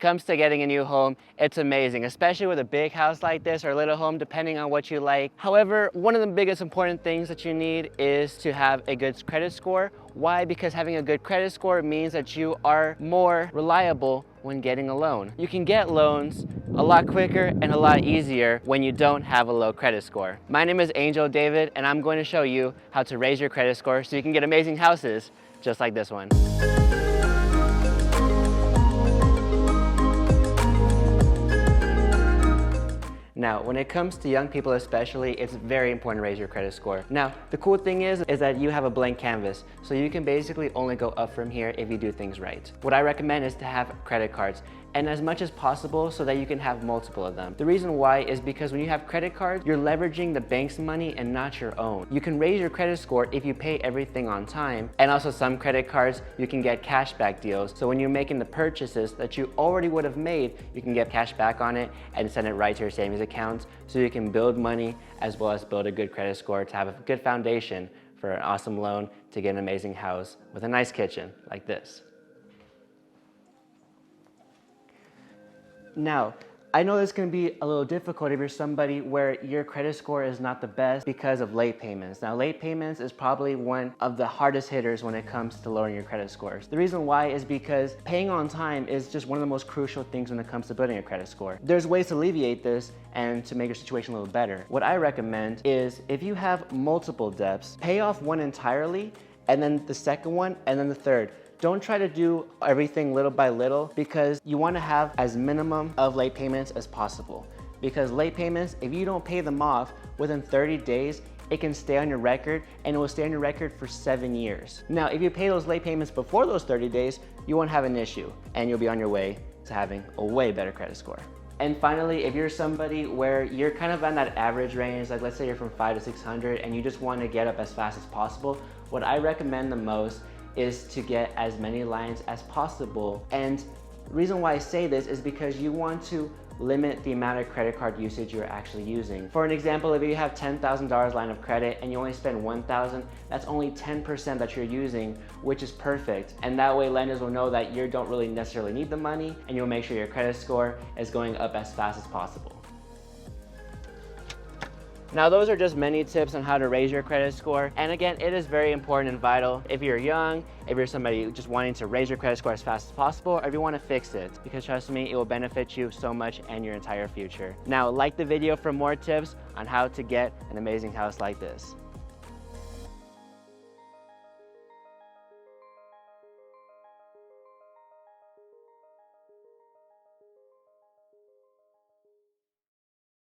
Comes to getting a new home, it's amazing, especially with a big house like this or a little home, depending on what you like. However, one of the biggest important things that you need is to have a good credit score. Why? Because having a good credit score means that you are more reliable when getting a loan. You can get loans a lot quicker and a lot easier when you don't have a low credit score. My name is Angel David, and I'm going to show you how to raise your credit score so you can get amazing houses just like this one. Now, when it comes to young people especially, it's very important to raise your credit score. Now, the cool thing is that you have a blank canvas, so you can basically only go up from here if you do things right. What I recommend is to have credit cards, and as much as possible so that you can have multiple of them. The reason why is because when you have credit cards, you're leveraging the bank's money and not your own. You can raise your credit score if you pay everything on time, and also some credit cards, you can get cashback deals. So when you're making the purchases that you already would have made, you can get cash back on it and send it right to your savings account so you can build money as well as build a good credit score to have a good foundation for an awesome loan to get an amazing house with a nice kitchen like this. Now, I know this can be a little difficult if you're somebody where your credit score is not the best because of late payments. Now, late payments is probably one of the hardest hitters when it comes to lowering your credit scores. The reason why is because paying on time is just one of the most crucial things when it comes to building a credit score. There's ways to alleviate this and to make your situation a little better. What I recommend is if you have multiple debts, pay off one entirely, and then the second one, and then the third. Don't try to do everything little by little because you want to have as minimum of late payments as possible. Because late payments, if you don't pay them off within 30 days, it can stay on your record and it will stay on your record for 7 years. Now, if you pay those late payments before those 30 days, you won't have an issue and you'll be on your way to having a way better credit score. And finally, if you're somebody where you're kind of on that average range, like let's say you're from 500 to 600 and you just want to get up as fast as possible, what I recommend the most is to get as many lines as possible. And the reason why I say this is because you want to limit the amount of credit card usage you're actually using. For an example, if you have $10,000 line of credit and you only spend $1,000, that's only 10% that you're using, which is perfect. And that way lenders will know that you don't really necessarily need the money and you'll make sure your credit score is going up as fast as possible. Now, those are just many tips on how to raise your credit score. And again, it is very important and vital if you're young, if you're somebody just wanting to raise your credit score as fast as possible, or if you want to fix it, because trust me, it will benefit you so much and your entire future. Now, like the video for more tips on how to get an amazing house like this.